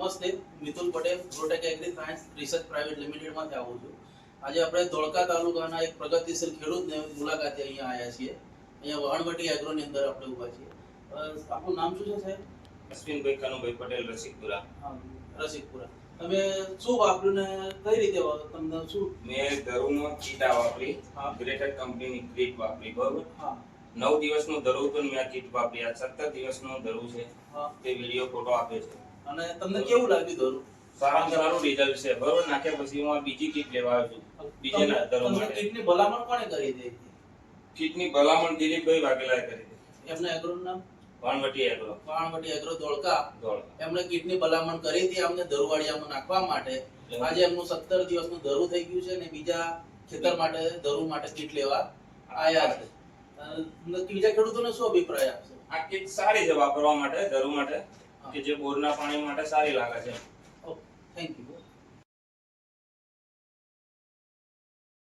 નમસ્તે, Mitul Patel, Protek agri science research private લિમિટેડમાંથી આવું છું. આજે આપણે ધોળકા તાલુકાના એક પ્રગતિશીલ ખેડૂતને મુલાકાતે અહીંયા આવ્યા છીએ. અહીંયા વહાણવટી એગ્રોની અંદર આપણે ઊભા છીએ. આપનું નામ શું છે સાહેબ? અશ્વિનભાઈ કનુભાઈ પટેલ, રસિકપુરા. હા, રસિકપુરા. તમે શું વાપર્યું ને કઈ રીતે તમને શું? મેં ધરુમાં કીટા વાપરી, હા. ગ્રેટર કંપનીની કીટ વાપરી, બરોબર. હા 9 દિવસનું ધરું હતું મેં આ કીટ વાપરી. આ 17 દિવસનું ધરું છે. હા. તે વિડિયો ફોટો આપે છે. અને તમને કેવું લાગ્યું ધરું? સારામાં સારું રિઝલ્ટ છે, બરોબર. નાખ્યા પછી હું આ બીજી કીટ લેવા આવ્યો છું, બીજે ના ધરું તમને માટે. કીટની ભલામણ કોણે કરી હતી? કીટની ભલામણ દિલીપભાઈ વાઘેલાએ કરી હતી. એમના એગ્રોનું નામ? વાણવટી એગ્રો, વહાણવટી એગ્રો ધોળકા. ધોળકા. એમણે કીટની ભલામણ કરી હતી અમને ધરુવાડિયામાં નાખવા માટે. આજે એમનું 17 દિવસનું ધરું થઈ ગયું છે અને બીજા ખેતર માટે ધરું માટે કીટ લેવા આયા છે. બીજા ખેડૂતોને શું અભિપ્રાય આપશે? આ કીટ સારી છે વાપરવા માટે, ધરું માટે, કે જે બોરના પાણી માટે સારી લાગે છે. Thank you.